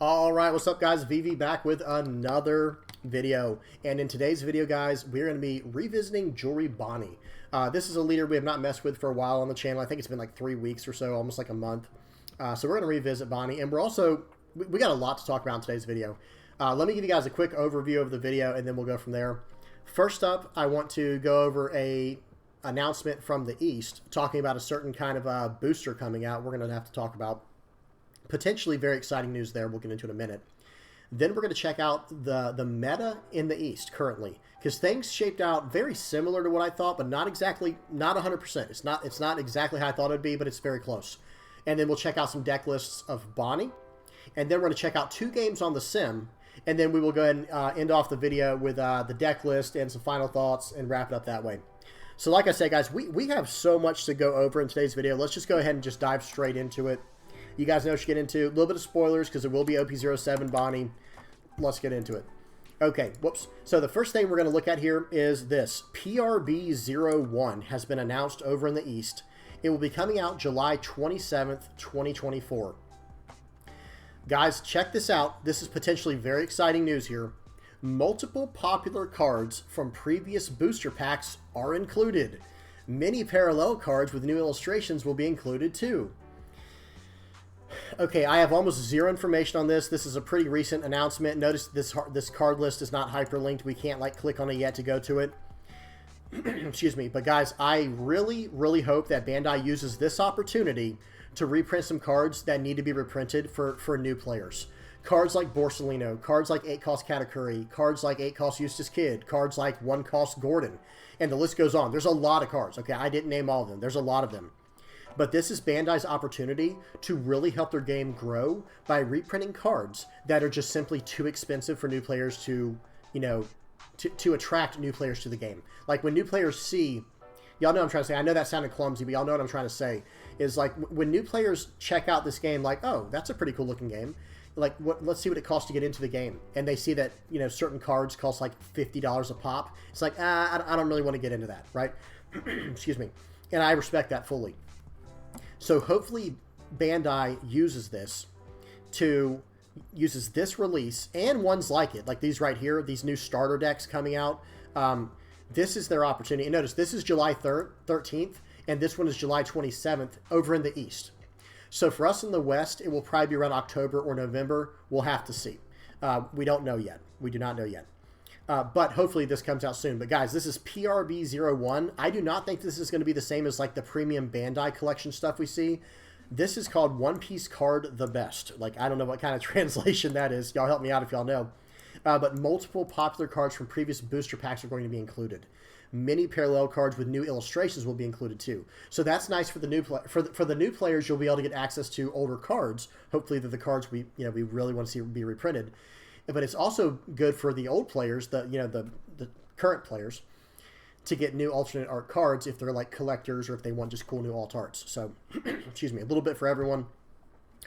All right, what's up, guys? VV back with another video. And in today's video, guys, we're going to be revisiting Jewelry Bonney. This is a leader we have not messed with for a while on the channel. I think it's been like 3 weeks or so, almost like a month. So we're going to revisit Bonney. And we're also, we got a lot to talk about in today's video. Let me give you guys a quick overview of the video, and then we'll go from there. First up, I want to go over a announcement from the East talking about a certain kind of booster coming out. We're going to have to talk about potentially very exciting news there. We'll get into in a minute. Then we're going to check out the meta in the East currently, because things shaped out very similar to what I thought, but not exactly, not 100%. It's not exactly how I thought it'd be, but it's very close. And then we'll check out some deck lists of Bonney, and then we're going to check out 2 games on the sim, and then we will go ahead and end off the video with the deck list and some final thoughts and wrap it up that way. So like I said, guys, we have so much to go over in today's video. Let's just go ahead and just dive straight into it. You guys know what you get into. A little bit of spoilers because it will be OP-07 Bonney. Let's get into it. Okay, whoops. So the first thing we're going to look at here is this. PRB-01 has been announced over in the East. It will be coming out July 27th, 2024. Guys, check this out. This is potentially very exciting news here. Multiple popular cards from previous booster packs are included. Many parallel cards with new illustrations will be included too. Okay, I have almost zero information on this. This is a pretty recent announcement. Notice this card list is not hyperlinked. We can't like click on it yet to go to it. Excuse me. But guys, I really hope that Bandai uses this opportunity to reprint some cards that need to be reprinted for new players. Cards like Borsalino, cards like 8-cost Katakuri, cards like 8-cost Eustace Kidd, cards like 1-cost Gordon, and the list goes on. There's a lot of cards. Okay, I didn't name all of them. There's a lot of them. But this is Bandai's opportunity to really help their game grow by reprinting cards that are just simply too expensive for new players to, you know, to attract new players to the game. Like when new players see, y'all know what I'm trying to say. I know that sounded clumsy, but y'all know what I'm trying to say. Is like when new players check out this game, like, oh, that's a pretty cool looking game. Like, let's see what it costs to get into the game. And they see that, you know, certain cards cost like $50 a pop. It's like, I don't really want to get into that, right? Excuse me. And I respect that fully. So hopefully Bandai uses this release and ones like it, like these right here, these new starter decks coming out. This is their opportunity. And notice this is July 13th, and this one is July 27th over in the East. So for us in the West, it will probably be around October or November. We'll have to see. We don't know yet. We do not know yet. But hopefully this comes out soon. But guys, this is PRB-01. I do not think this is going to be the same as like the premium Bandai collection stuff we see. This is called One Piece Card the Best. Like, I don't know what kind of translation that is. Y'all help me out if y'all know. But multiple popular cards from previous booster packs are going to be included. Many parallel cards with new illustrations will be included too. So that's nice for the new for the new players. You'll be able to get access to older cards. Hopefully, they're the cards we really want to see be reprinted. But it's also good for the old players, the current players, to get new alternate art cards if they're like collectors or if they want just cool new alt arts. So, excuse me, a little bit for everyone.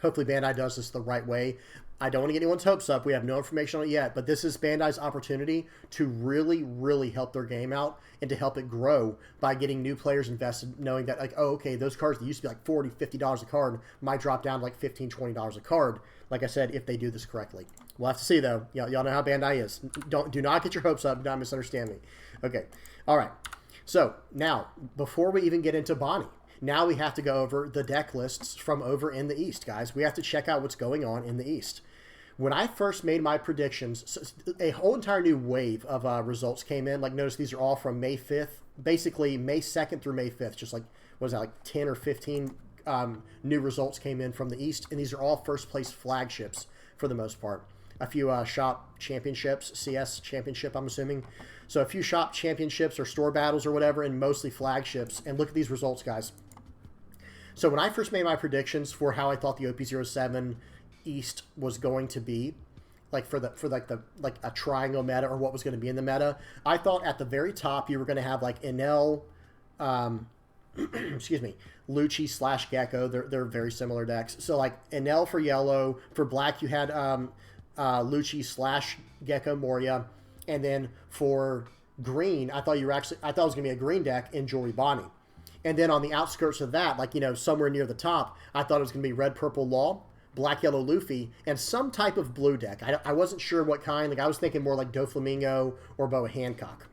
Hopefully Bandai does this the right way. I don't want to get anyone's hopes up. We have no information on it yet, but this is Bandai's opportunity to really help their game out and to help it grow by getting new players invested, knowing that like, oh, okay, those cards that used to be like $40, $50 a card might drop down to like $15, $20 a card. Like I said, if they do this correctly. We'll have to see though. Y'all know how Bandai is. Do not get your hopes up. Do not misunderstand me. Okay. All right. So now, before we even get into Bonney, now we have to go over the deck lists from over in the East, guys. We have to check out what's going on in the East. When I first made my predictions, a whole entire new wave of results came in. Like, notice these are all from May 5th, basically May 2nd through May 5th. Just like, what was that, like 10 or 15 new results came in from the East. And these are all first place flagships for the most part. A few shop championships, CS championship, I'm assuming. So a few shop championships or store battles or whatever, and mostly flagships. And look at these results, guys. So when I first made my predictions for how I thought the OP-07 East was going to be, like for a triangle meta or what was going to be in the meta, I thought at the very top you were going to have like Enel, excuse me, Lucci / Gecko. They're very similar decks. So like Enel for yellow, for black you had Lucci / Gecko Moria, and then for green I thought it was going to be a green deck in Jewelry Bonney. And then on the outskirts of that, like, you know, somewhere near the top, I thought it was going to be red, purple, law, Black Yellow Luffy, and some type of blue deck. I wasn't sure what kind. Like, I was thinking more like Doflamingo or Boa Hancock.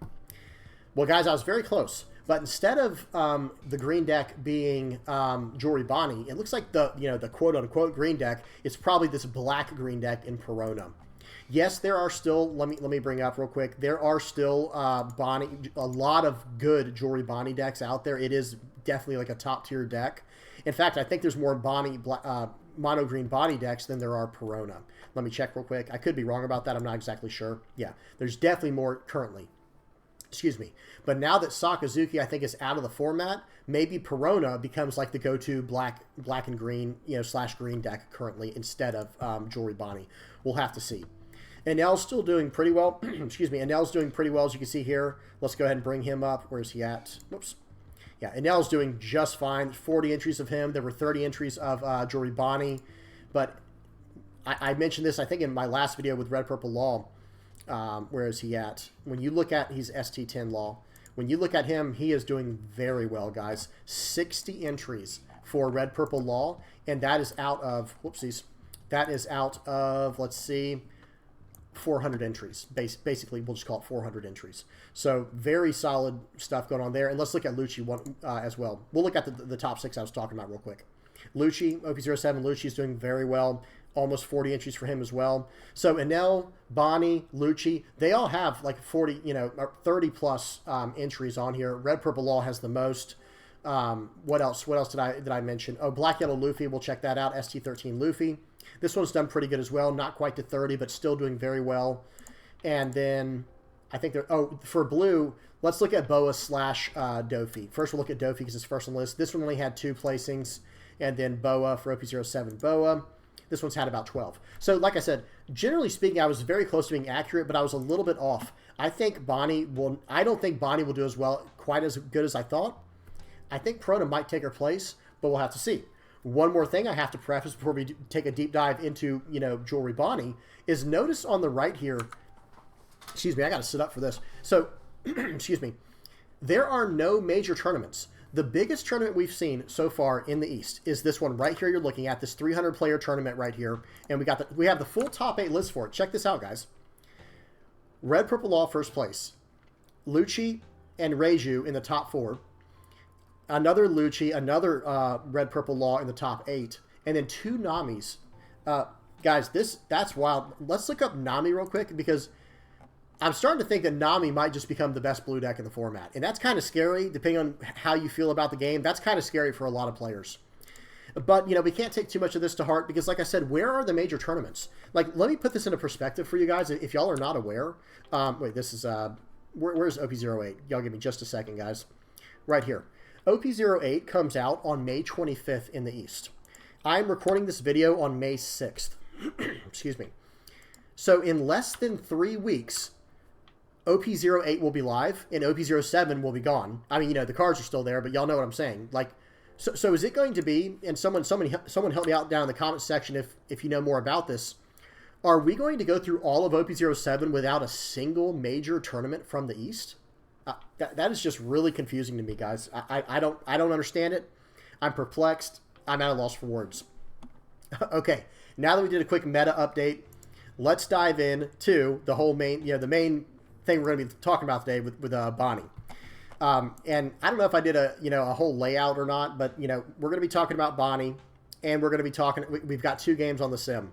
Well, guys, I was very close. But instead of the green deck being Jory Bonney, it looks like the quote-unquote green deck is probably this black green deck in Perona. Yes, there are still, let me bring up real quick, there are still Bonney, a lot of good Jory Bonney decks out there. It is definitely like a top-tier deck. In fact, I think there's more Bonney, mono green Bonney decks than there are Perona. Let me check real quick. I could be wrong about that. I'm not exactly sure. Yeah, there's definitely more currently. Excuse me. But now that Sakazuki, I think, is out of the format, maybe Perona becomes like the go-to black and green, / green deck currently instead of Jory Bonney. We'll have to see. Enel's still doing pretty well. Excuse me. Enel's doing pretty well, as you can see here. Let's go ahead and bring him up. Where's he at? Whoops. Yeah, Enel's doing just fine. 40 entries of him. There were 30 entries of Jory Bonney. But I mentioned this, I think, in my last video with Red Purple Law. Where is he at? When you look at, he's ST10 Law. When you look at him, he is doing very well, guys. 60 entries for Red Purple Law, and that is out of, whoopsies, that is out of, let's see, 400 entries. Basically, we'll just call it 400 entries. So very solid stuff going on there. And let's look at Lucci as well. We'll look at the top 6 I was talking about real quick. Lucci, OP07, Lucci is doing very well. Almost 40 entries for him as well. So Enel, Bonney, Lucci, they all have like 40, 30 plus entries on here. Red Purple Law has the most. What else? What else did I mention? Oh, Black Yellow Luffy. We'll check that out. ST13 Luffy. This one's done pretty good as well. Not quite to 30, but still doing very well. And then I think for blue, let's look at Boa / Dofi. First, we'll look at Dofi because it's first on the list. This one only had 2 placings, and then Boa for OP07 Boa. This one's had about 12. So, like I said, generally speaking, I was very close to being accurate, but I was a little bit off. I don't think Bonney will do as well, quite as good as I thought. I think Perona might take her place, but we'll have to see. One more thing I have to preface before we take a deep dive into, Jory Bonney, is notice on the right here, excuse me, I got to sit up for this. So, excuse me, there are no major tournaments. The biggest tournament we've seen so far in the East is this one right here you're looking at, this 300-player tournament right here. And we have the full top 8 list for it. Check this out, guys. Red Purple Law first place. Lucci and Reiju in the top 4. Another Lucci, another Red Purple Law in the top 8. And then 2 Namis. Guys, that's wild. Let's look up Nami real quick because I'm starting to think that Nami might just become the best blue deck in the format. And that's kind of scary, depending on how you feel about the game. That's kind of scary for a lot of players. But, we can't take too much of this to heart because, like I said, where are the major tournaments? Like, let me put this into perspective for you guys, if y'all are not aware. Wait, this is, where's OP08? Y'all give me just a second, guys. Right here. OP08 comes out on May 25th in the East. I'm recording this video on May 6th. Excuse me. So, in less than 3 weeks, OP08 will be live, and OP07 will be gone. I mean, the cards are still there, but y'all know what I'm saying. Like, so is it going to be, and someone help me out down in the comment section if you know more about this, are we going to go through all of OP07 without a single major tournament from the East? That is just really confusing to me, guys. I don't understand it. I'm perplexed. I'm at a loss for words. Okay, now that we did a quick meta update, let's dive in to the whole main, the main thing we're going to be talking about today with Bonney. And I don't know if I did a whole layout or not, but we're going to be talking about Bonney, and we're going to be talking. We've got 2 games on the sim,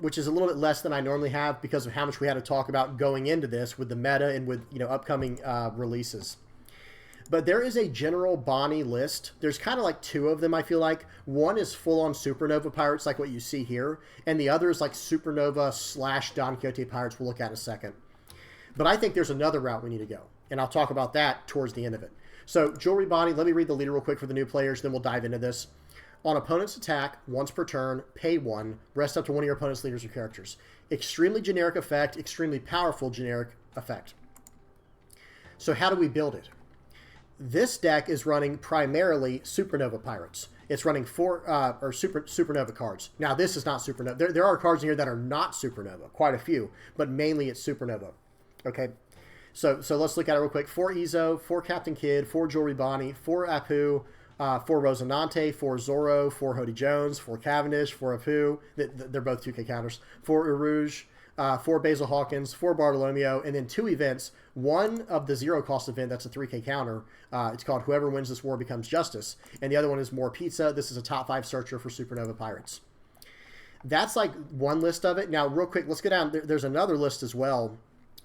which is a little bit less than I normally have because of how much we had to talk about going into this with the meta and with upcoming releases. But there is a general Bonney list. There's kind of like 2 of them, I feel like. One is full-on Supernova Pirates, like what you see here, and the other is like Supernova / Don Quixote Pirates we'll look at in a second. But I think there's another route we need to go, and I'll talk about that towards the end of it. So, Jory Bonney, let me read the leader real quick for the new players, then we'll dive into this. On opponent's attack, once per turn, pay 1, rest up to one of your opponent's leaders or characters. Extremely generic effect, extremely powerful generic effect. So how do we build it? This deck is running primarily Supernova Pirates. It's running 4 Supernova cards. Now, this is not Supernova. There are cards in here that are not Supernova, quite a few, but mainly it's Supernova. Okay, so let's look at it real quick. 4 Izo, 4 Captain Kidd, 4 Jory Bonney, 4 Apu, 4 Rosinante, 4 Zorro, 4 Hody Jones, 4 Cavendish, 4 Apu. They're both 2K counters. 4 Uruge, 4 Basil Hawkins, 4 Bartolomeo, and then 2 events. One of the zero cost event, that's a 3K counter. It's called Whoever Wins This War Becomes Justice. And the other one is More Pizza. This is a top 5 searcher for Supernova Pirates. That's like one list of it. Now, real quick, let's go down. There's another list as well.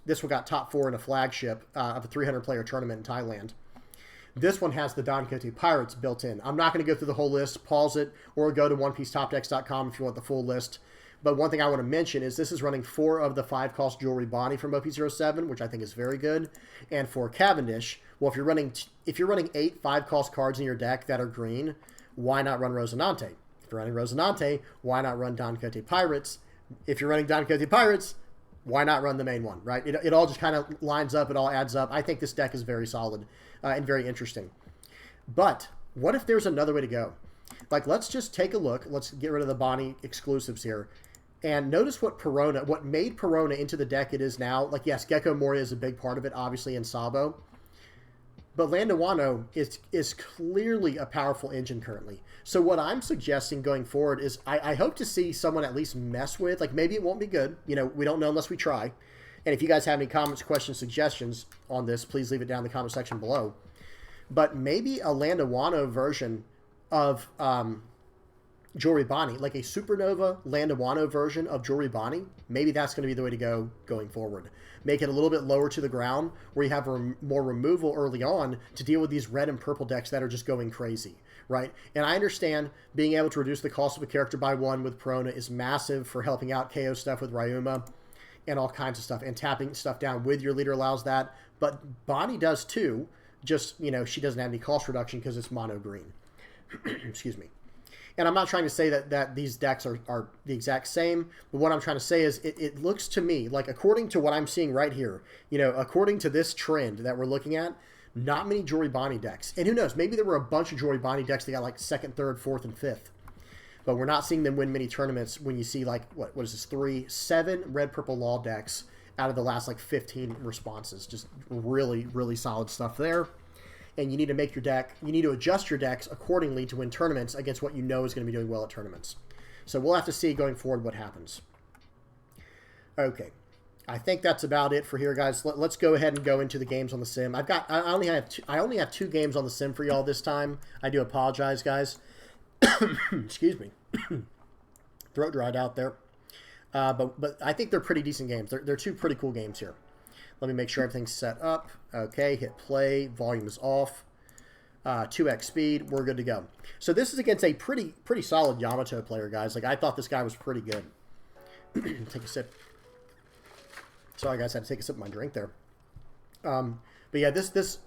This one got top 4 in a flagship of a 300-player tournament in Thailand. This one has the Don Quixote Pirates built in. I'm not going to go through the whole list. Pause it or go to OnePieceTopDecks.com if you want the full list. But one thing I want to mention is this is running 4 of the 5-cost jewelry Bonney from OP07, which I think is very good. And for Cavendish, well, if you're running 8 5-cost cards in your deck that are green, why not run Rosinante? If you're running Rosinante, why not run Don Quixote Pirates? If you're running Don Quixote Pirates, why not run the main one, right? It all just kind of lines up. It all adds up. I think this deck is very solid and very interesting. But what if there's another way to go? Like, let's just take a look. Let's get rid of the Bonney exclusives here. And notice what made Perona into the deck it is now. Like, yes, Gecko Moria is a big part of it, obviously, in Sabo. But Landawano is clearly a powerful engine currently. So what I'm suggesting going forward is I hope to see someone at least mess with, like, maybe it won't be good. You know, we don't know unless we try. And if you guys have any comments, questions, suggestions on this, please leave it down in the comment section below. But maybe a Landawano version of Jewelry Bonney, like a Supernova Landawano version of Jewelry Bonney, maybe that's going to be the way to go going forward. Make it a little bit lower to the ground where you have more removal early on to deal with these red and purple decks that are just going crazy, right? And I understand being able to reduce the cost of a character by 1 with Perona is massive for helping out KO stuff with Ryuma and all kinds of stuff, and tapping stuff down with your leader allows that. But Bonney does too, just, you know, she doesn't have any cost reduction because it's mono green. Excuse me. And I'm not trying to say that these decks are the exact same, but what I'm trying to say is it looks to me like, according to what I'm seeing right here, you know, according to this trend that we're looking at, not many Jewelry Bonney decks. And who knows, maybe there were a bunch of Jewelry Bonney decks that got like 2nd, 3rd, 4th, and 5th. But we're not seeing them win many tournaments when you see like, what is this, 7 red-purple law decks out of the last like 15 responses. Just really, really solid stuff there. And you need to make your deck, you need to adjust your decks accordingly to win tournaments against what you know is going to be doing well at tournaments. So we'll have to see going forward what happens. Okay. I think that's about it for here, guys. Let's go ahead and go into the games on the sim. I only have 2 games on the sim for y'all this time. I do apologize, guys. Excuse me. Throat dried out there. But I think they're pretty decent games. They're 2 pretty cool games here. Let me make sure everything's set up. Okay, hit play. Volume is off. 2x speed. We're good to go. So this is against a pretty solid Yamato player, guys. Like, I thought this guy was pretty good. Take a sip. Sorry, guys. I had to take a sip of my drink there. But yeah, this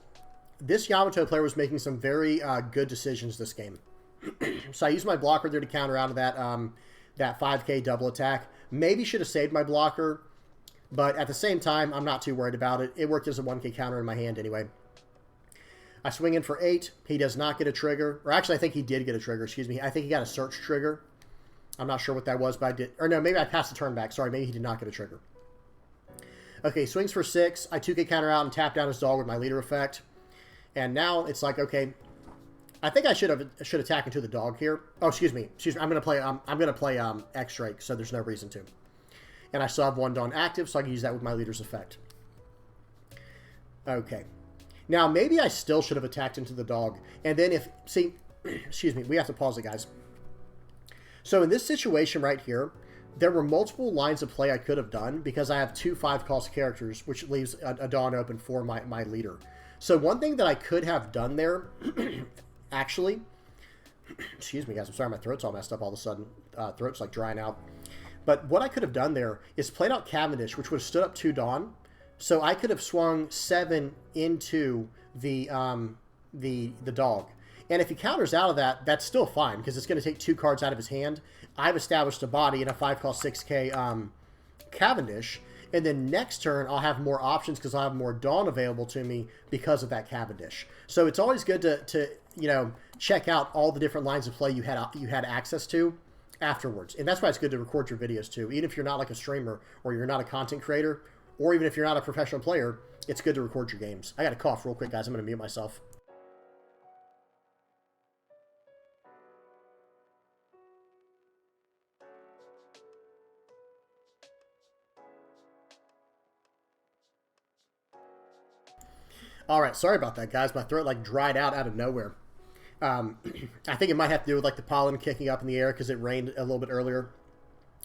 Yamato player was making some very good decisions this game. So I used my blocker there to counter out of that that 5K double attack. Maybe should have saved my blocker. But at the same time, I'm not too worried about it. It worked as a 1K counter in my hand anyway. I swing in for 8. He does not get a trigger. Or actually, I think he did get a trigger. Excuse me. I think he got a search trigger. I'm not sure what that was, but I did. Or no, maybe I passed the turn back. Sorry, maybe he did not get a trigger. Okay, swings for 6. I 2K counter out and tap down his dog with my leader effect. And now it's like, okay, I think I should attack into the dog here. Oh, excuse me. I'm gonna play X-Drake, so there's no reason to. And I still have 1 Dawn active, so I can use that with my leader's effect. Okay. Now, maybe I still should have attacked into the dog. And then excuse me, we have to pause it, guys. So in this situation right here, there were multiple lines of play I could have done because I have 2 5-cost characters, which leaves a Dawn open for my leader. So one thing that I could have done there, actually, excuse me, guys, I'm sorry, my throat's all messed up all of a sudden. Throat's like drying out. But what I could have done there is played out Cavendish, which would have stood up 2 Dawn. So I could have swung 7 into the dog. And if he counters out of that, that's still fine, because it's going to take 2 cards out of his hand. I've established a body in a 5-cost 6K Cavendish. And then next turn, I'll have more options because I'll have more Dawn available to me because of that Cavendish. So it's always good to you know, check out all the different lines of play you had access to afterwards. And that's why it's good to record your videos too. Even if you're not like a streamer or you're not a content creator, or even if you're not a professional player, it's good to record your games. I got to cough real quick, guys. I'm going to mute myself. All right, sorry about that, guys. My throat like dried out of nowhere. I think it might have to do with like the pollen kicking up in the air because it rained a little bit earlier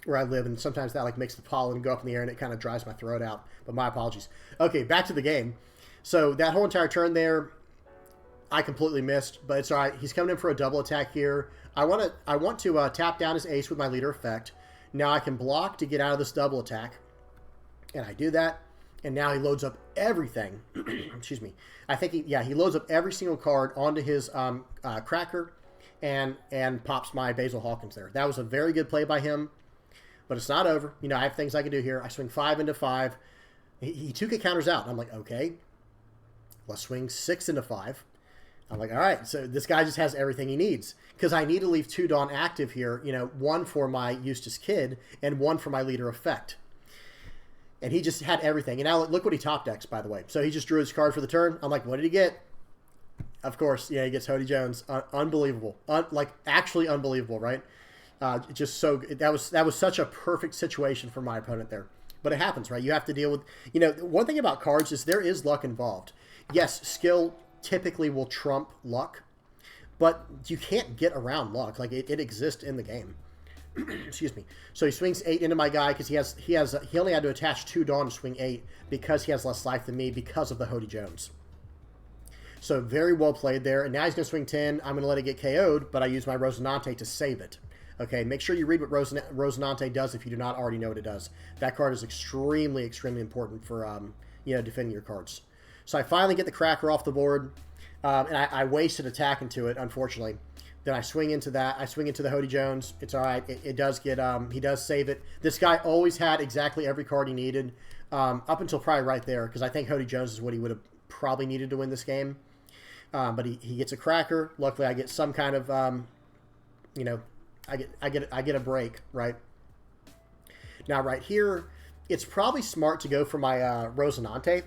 where I live, and sometimes that like makes the pollen go up in the air and it kind of dries my throat out. But my apologies. Okay, back to the game. So that whole entire turn there, I completely missed, but it's all right. He's coming in for a double attack here. I want to tap down his ace with my leader effect. Now I can block to get out of this double attack, and I do that. And now he loads up everything. Excuse me. I think he loads up every single card onto his cracker, and pops my Basil Hawkins there. That was a very good play by him, but it's not over. You know, I have things I can do here. I swing 5 into 5. He 2K counters out. I'm like, okay, let's swing 6 into 5. I'm like, all right, so this guy just has everything he needs because I need to leave 2 Dawn active here. You know, 1 for my Eustace Kid and 1 for my leader effect. And he just had everything. And now look what he top decks, by the way. So he just drew his card for the turn. I'm like, what did he get? Of course, yeah, he gets Hody Jones. Unbelievable. Like, actually unbelievable, right? Just so... That was such a perfect situation for my opponent there. But it happens, right? You have to deal with... You know, one thing about cards is there is luck involved. Yes, skill typically will trump luck. But you can't get around luck. Like, it exists in the game. Excuse me. So he swings 8 into my guy because he only had to attach 2 Dawn to swing 8 because he has less life than me because of the Hody Jones. So very well played there. And now he's going to swing 10. I'm going to let it get KO'd, but I use my Rosinante to save it. Okay, make sure you read what Rosinante does if you do not already know what it does. That card is extremely, extremely important for you know, defending your cards. So I finally get the cracker off the board, and I wasted attack into it, unfortunately. Then I swing into that. I swing into the Hody Jones. It's all right. It does get, he does save it. This guy always had exactly every card he needed, up until probably right there, because I think Hody Jones is what he would have probably needed to win this game. But he gets a cracker. Luckily, I get some kind of, you know, I get a break, right? Now, right here, it's probably smart to go for my Rosinante,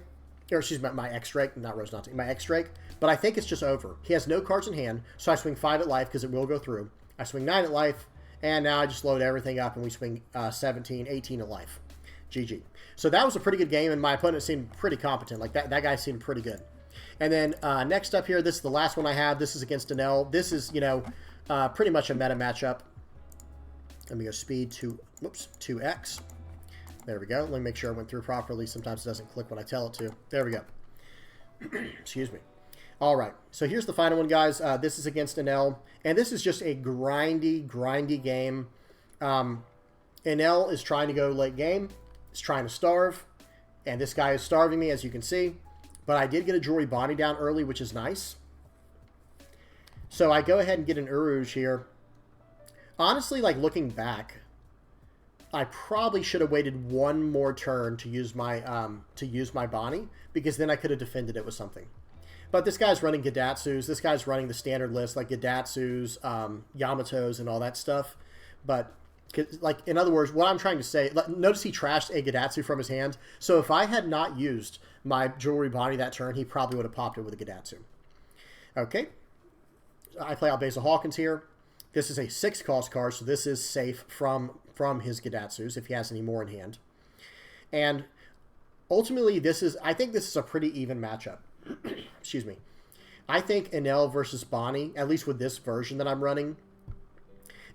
or excuse me, my X-Drake, not Rosinante, my X-Drake. But I think it's just over. He has no cards in hand, so I swing 5 at life because it will go through. I swing 9 at life, and now I just load everything up, and we swing 17, 18 at life. GG. So that was a pretty good game, and my opponent seemed pretty competent. Like, that guy seemed pretty good. And then next up here, this is the last one I have. This is against Enel. This is, you know, pretty much a meta matchup. Let me go speed to, whoops, 2x. There we go. Let me make sure I went through properly. Sometimes it doesn't click when I tell it to. There we go. Excuse me. All right, so here's the final one, guys. This is against Enel, and this is just a grindy game. Enel is trying to go late game. He's trying to starve, and this guy is starving me, as you can see. But I did get a Jewelry Bonney down early, which is nice. So I go ahead and get an Uruj here. Honestly, like, looking back, I probably should have waited one more turn to use my Bonney, because then I could have defended it with something. But this guy's running Gadatsus. This guy's running the standard list, like Gadatsus, Yamatos, and all that stuff. But, like, in other words, what I'm trying to say, notice he trashed a Gadatsu from his hand. So if I had not used my Jewelry Bonney that turn, he probably would have popped it with a Gadatsu. Okay. I play out Basil Hawkins here. This is a 6-cost card, so this is safe from his Gadatsus if he has any more in hand. And ultimately, I think this is a pretty even matchup. Excuse me. I think Enel versus Bonney, at least with this version that I'm running,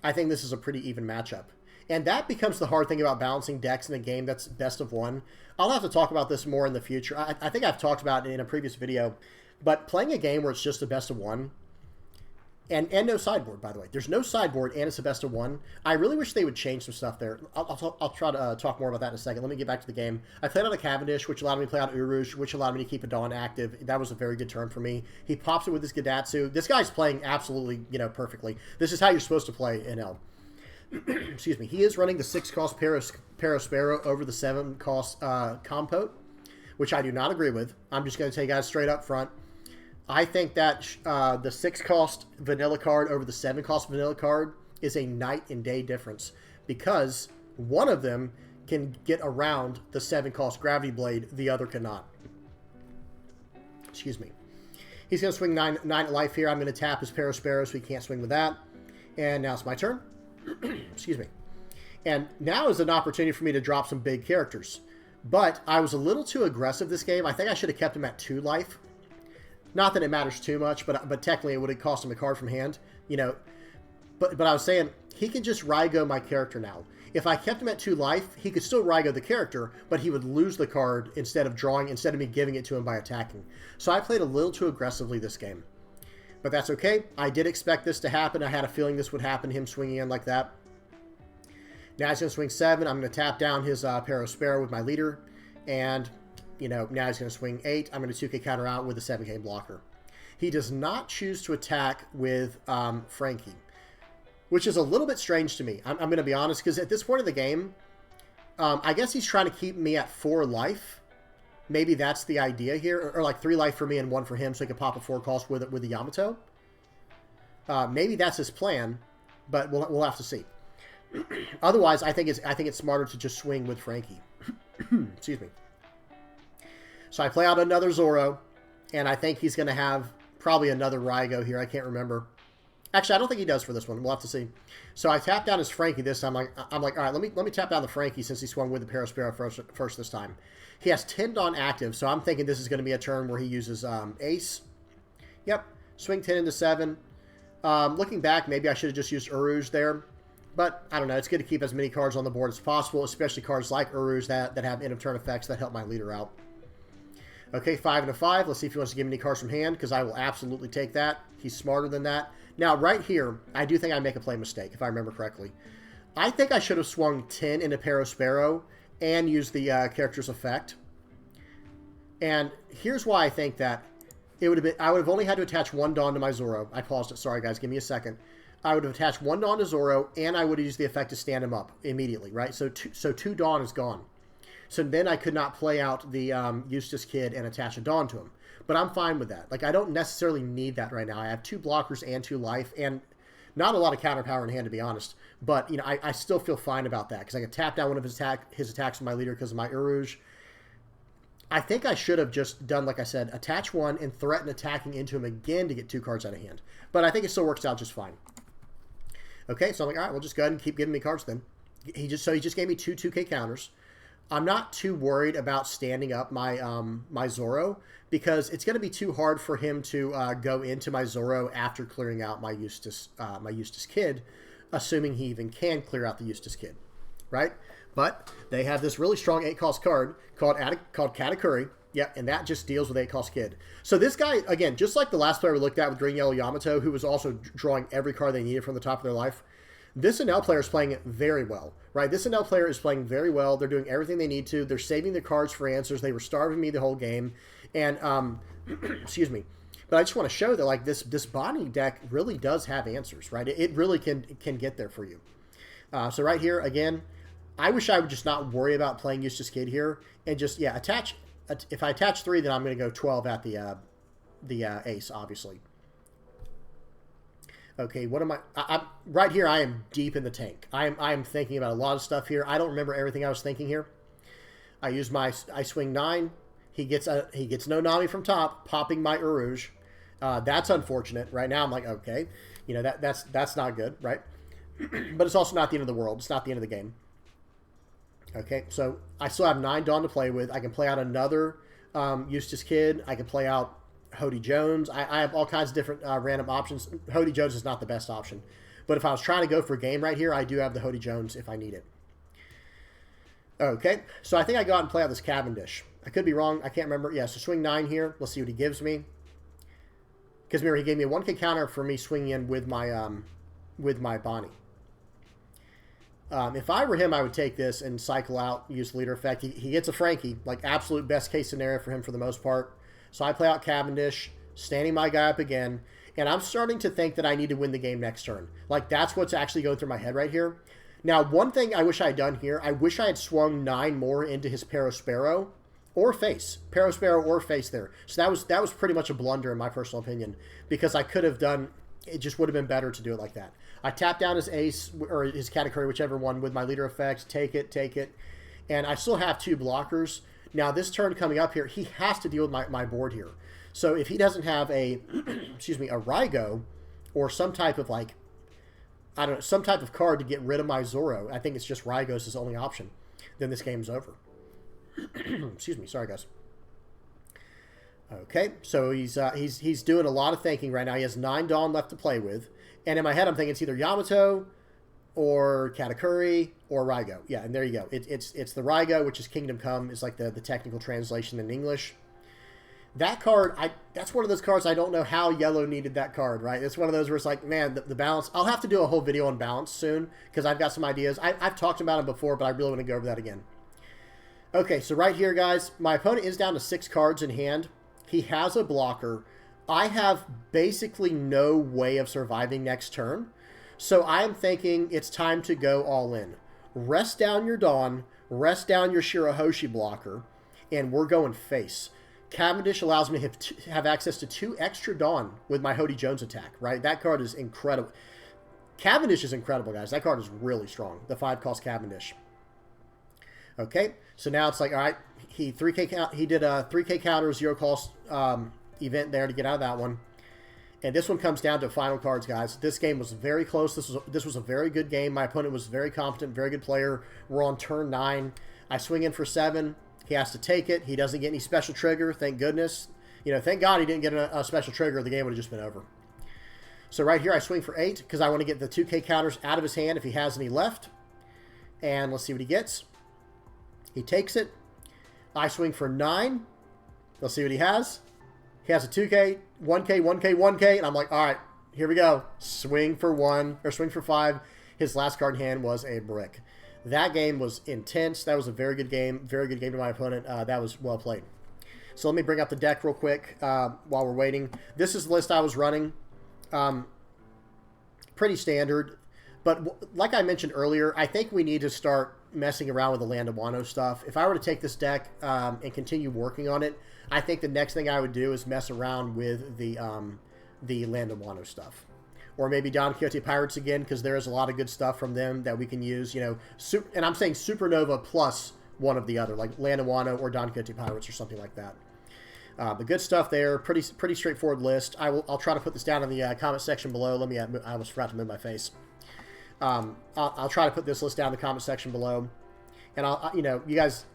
I think this is a pretty even matchup. And that becomes the hard thing about balancing decks in a game that's best of one. I'll have to talk about this more in the future. I think I've talked about it in a previous video, but playing a game where it's just a best of one, and no sideboard, by the way. There's no sideboard, and it's a best of one. I really wish they would change some stuff there. I'll try to talk more about that in a second. Let me get back to the game. I played on a Cavendish, which allowed me to play out Uruj, which allowed me to keep a Dawn active. That was a very good turn for me. He pops it with his Gadatsu. This guy's playing absolutely, you know, perfectly. This is how you're supposed to play NL. Excuse me. He is running the 6-cost Parasparrow over the 7-cost Compote, which I do not agree with. I'm just going to tell you guys straight up front. I think that the 6-cost vanilla card over the 7-cost vanilla card is a night and day difference because one of them can get around the 7-cost Gravity Blade, the other cannot. Excuse me. He's going to swing 9 at life here. I'm going to tap his Parasparrow so he can't swing with that. And now it's my turn. Excuse me. And now is an opportunity for me to drop some big characters. But I was a little too aggressive this game. I think I should have kept him at 2 life. Not that it matters too much, but technically it would have cost him a card from hand, you know. But I was saying, he can just Rygo my character now. If I kept him at 2 life, he could still Rygo the character, but he would lose the card instead of me giving it to him by attacking. So I played a little too aggressively this game. But that's okay. I did expect this to happen. I had a feeling this would happen, him swinging in like that. Now he's going to swing 7. I'm going to tap down his Perona with my leader. And, you know, now he's going to swing 8. I'm going to 2K counter out with a 7K blocker. He does not choose to attack with Frankie, which is a little bit strange to me. I'm going to be honest, because at this point of the game, I guess he's trying to keep me at 4 life. Maybe that's the idea here, or like 3 life for me and 1 for him, so he can pop a 4 cost with the Yamato. Maybe that's his plan, but we'll have to see. Otherwise, I think it's smarter to just swing with Frankie. Excuse me. So I play out another Zoro, and I think he's going to have probably another Rygo here. I can't remember. Actually, I don't think he does for this one. We'll have to see. So I tap down his Frankie this time. I'm like, all right, let me tap down the Frankie since he swung with the Perona first this time. He has 10 Dawn active, so I'm thinking this is going to be a turn where he uses Ace. Yep, swing 10 into 7. Looking back, maybe I should have just used Uruj there. But, I don't know, it's good to keep as many cards on the board as possible, especially cards like Uruj that have end-of-turn effects that help my leader out. Okay, 5 and a 5. Let's see if he wants to give me any cards from hand, because I will absolutely take that. He's smarter than that. Now, right here, I do think I make a play mistake, if I remember correctly. I think I should have swung 10 into Perona and used the character's effect. And here's why I think that it would have been... I would have only had to attach 1 Dawn to my Zoro. I paused it. Sorry, guys. Give me a second. I would have attached 1 Dawn to Zoro, and I would have used the effect to stand him up immediately, right? So 2 Dawn is gone. So then I could not play out the Eustace Kid and attach a Dawn to him. But I'm fine with that. Like, I don't necessarily need that right now. I have 2 blockers and 2 life, and not a lot of counter power in hand, to be honest. But, you know, I still feel fine about that, because I can tap down one of his attacks with my leader because of my Uruj. I think I should have just done, like I said, attach 1 and threaten attacking into him again to get 2 cards out of hand. But I think it still works out just fine. Okay, so I'm like, all right, we'll just go ahead and keep giving me cards then. He just gave me 2 2K counters. I'm not too worried about standing up my my Zoro, because it's going to be too hard for him to go into my Zoro after clearing out my Eustace Kid, assuming he even can clear out the Eustace Kid, right? But they have this really strong 8-cost card called Katakuri. Yeah, and that just deals with 8-cost Kid. So this guy, again, just like the last player we looked at with Green Yellow Yamato, who was also drawing every card they needed from the top of their life, this Enel player is playing it very well, right? This Enel player is playing very well. They're doing everything they need to. They're saving their cards for answers. They were starving me the whole game. And, excuse me. But I just want to show that, like, this Bonney deck really does have answers, right? It really can get there for you. So right here, again, I wish I would just not worry about playing Eustace Kid here and just, yeah, attach. If I attach 3, then I'm going to go 12 at the ace, obviously. Okay, what am I right here, I am deep in the tank. I am thinking about a lot of stuff here. I don't remember everything I was thinking here. I swing 9. He gets no Nami from top, popping my Uruj. That's unfortunate. Right now I'm like, okay, you know, that's not good, right? But it's also not the end of the world. It's not the end of the game. Okay, so I still have 9 Dawn to play with. I can play out another Eustace Kid. I can play out Hody Jones. I have all kinds of different random options. Hody Jones is not the best option. But if I was trying to go for a game right here, I do have the Hody Jones if I need it. Okay, so I think I go out and play out this Cavendish. I could be wrong. I can't remember. Yeah, so swing 9 here. Let's see what he gives me. Because remember, he gave me a 1K counter for me swinging in with my Bonney. If I were him, I would take this and cycle out, use leader effect. He gets a Frankie, like absolute best case scenario for him for the most part. So I play out Cavendish, standing my guy up again, and I'm starting to think that I need to win the game next turn. Like, that's what's actually going through my head right here. Now, one thing I wish I had done here, I wish I had swung 9 more into his Perona or face. Perona or face there. So that was pretty much a blunder in my personal opinion, because I could have done, it just would have been better to do it like that. I tap down his ace, or his category, whichever one, with my leader effects, take it, and I still have 2 blockers. Now, this turn coming up here, he has to deal with my board here. So if he doesn't have a, excuse me, a Rygo or some type of, like, I don't know, some type of card to get rid of my Zoro, I think it's just Rygo's his only option, then this game's over. Excuse me. Sorry, guys. Okay, so he's doing a lot of thinking right now. He has 9 Dawn left to play with, and in my head I'm thinking it's either Yamato or Katakuri or Raigo. Yeah, and there you go. It's the Raigo, which is Kingdom Come, is like the technical translation in English. That card, that's one of those cards I don't know how yellow needed that card, right? It's one of those where it's like, man, the balance. I'll have to do a whole video on balance soon because I've got some ideas. I've talked about them before, but I really want to go over that again. Okay, so right here, guys, my opponent is down to 6 cards in hand. He has a blocker. I have basically no way of surviving next turn. So I'm thinking it's time to go all in. Rest down your Dawn, rest down your Shirahoshi blocker, and we're going face. Cavendish allows me to have access to 2 extra Dawn with my Hody Jones attack, right? That card is incredible. Cavendish is incredible, guys. That card is really strong. The 5-cost Cavendish. Okay, so now it's like, all right, he did a 3K counter 0-cost event there to get out of that one. And this one comes down to final cards, guys. This game was very close. This was a very good game. My opponent was very competent, very good player. We're on turn 9. I swing in for 7. He has to take it. He doesn't get any special trigger, thank goodness. You know, thank God he didn't get a special trigger. The game would have just been over. So right here, I swing for 8 because I want to get the 2K counters out of his hand if he has any left. And let's see what he gets. He takes it. I swing for 9. Let's see what he has. He has a 2K, 1K, 1K, 1K, and I'm like, all right, here we go. Swing for 1, or swing for 5. His last card in hand was a brick. That game was intense. That was a very good game to my opponent. That was well played. So let me bring up the deck real quick while we're waiting. This is the list I was running. Pretty standard. But like I mentioned earlier, I think we need to start messing around with the Land of Wano stuff. If I were to take this deck and continue working on it, I think the next thing I would do is mess around with the Land of Wano stuff. Or maybe Don Quixote Pirates again, because there is a lot of good stuff from them that we can use. You know, and I'm saying Supernova plus one of the other, like Land of Wano or Don Quixote Pirates or something like that. But good stuff there. Pretty straightforward list. I'll try to put this down in the comment section below. Let me. I almost forgot to move my face. I'll try to put this list down in the comment section below, and you know, you guys,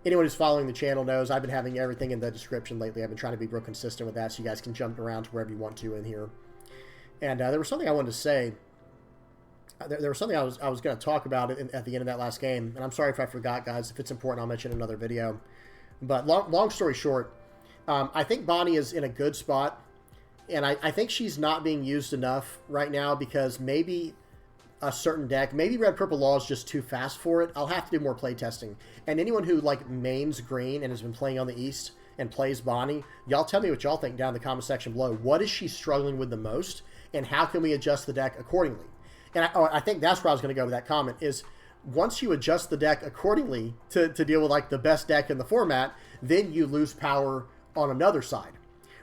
anyone who's following the channel knows I've been having everything in the description lately. I've been trying to be real consistent with that, so you guys can jump around to wherever you want to in here. And there was something I wanted to say. There was something I was going to talk about at the end of that last game, and I'm sorry if I forgot, guys. If it's important, I'll mention in another video. But long story short, I think Bonney is in a good spot, and I think she's not being used enough right now because maybe a certain deck, maybe Red Purple Law is just too fast for it. I'll have to do more play testing. And anyone who like mains green and has been playing on the East and plays Bonney, y'all tell me what y'all think down in the comment section below. What is she struggling with the most, and how can we adjust the deck accordingly? And I think that's where I was going to go with that comment, is once you adjust the deck accordingly to deal with like the best deck in the format, then you lose power on another side.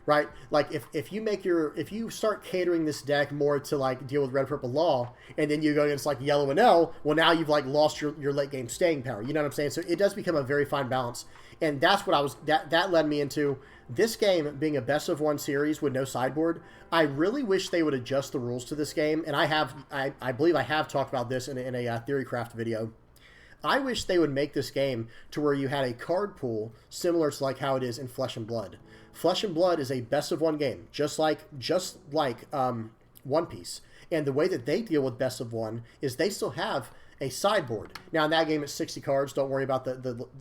Right? Like if you start catering this deck more to like deal with Red Purple Law, and then you go against like Yellow Enel, well, now you've like lost your late game staying power. You know what I'm saying? So it does become a very fine balance. And that's what that led me into this game being a best of 1 series with no sideboard. I really wish they would adjust the rules to this game. And I believe I have talked about this in a Theorycraft video. I wish they would make this game to where you had a card pool similar to like how it is in Flesh and Blood. Flesh and Blood is a best of 1 game, just like One Piece. And the way that they deal with best of 1 is they still have a sideboard. Now in that game it's 60 cards. Don't worry about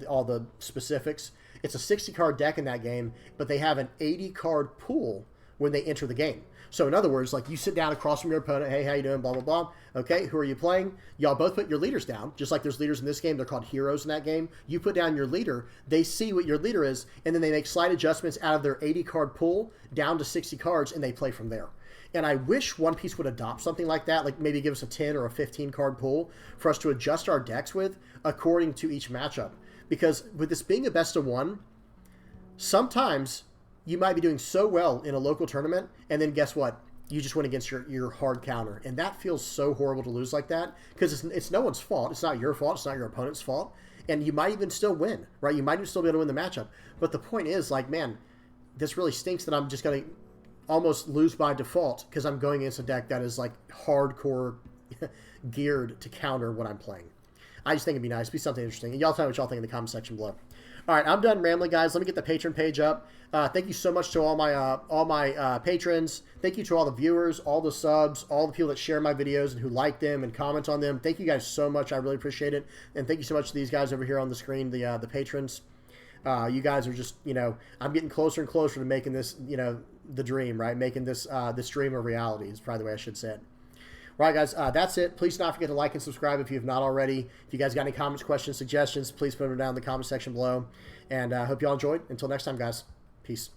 all the specifics. It's a 60 card deck in that game, but they have an 80 card pool when they enter the game. So in other words, like you sit down across from your opponent, hey, how you doing, blah, blah, blah. Okay, who are you playing? Y'all both put your leaders down, just like there's leaders in this game. They're called heroes in that game. You put down your leader, they see what your leader is, and then they make slight adjustments out of their 80 card pool down to 60 cards, and they play from there. And I wish One Piece would adopt something like that, like maybe give us a 10 or a 15 card pool for us to adjust our decks with according to each matchup. Because with this being a best of 1, sometimes you might be doing so well in a local tournament, and then guess what? You just went against your hard counter. And that feels so horrible to lose like that, because it's no one's fault. It's not your fault. It's not your opponent's fault. And you might even still win, right? You might even still be able to win the matchup. But the point is, like, man, this really stinks that I'm just going to almost lose by default because I'm going against a deck that is, like, hardcore geared to counter what I'm playing. I just think it'd be nice. It'd be something interesting. And y'all tell me what y'all think in the comment section below. All right, I'm done rambling, guys. Let me get the patron page up. Thank you so much to all my patrons. Thank you to all the viewers, all the subs, all the people that share my videos and who like them and comment on them. Thank you guys so much. I really appreciate it. And thank you so much to these guys over here on the screen, the patrons. You guys are just, I'm getting closer and closer to making this, the dream, right? Making this this dream a reality is probably the way I should say it. All right, guys, that's it. Please do not forget to like and subscribe if you have not already. If you guys got any comments, questions, suggestions, please put them down in the comment section below. And I hope you all enjoyed. Until next time, guys. Peace.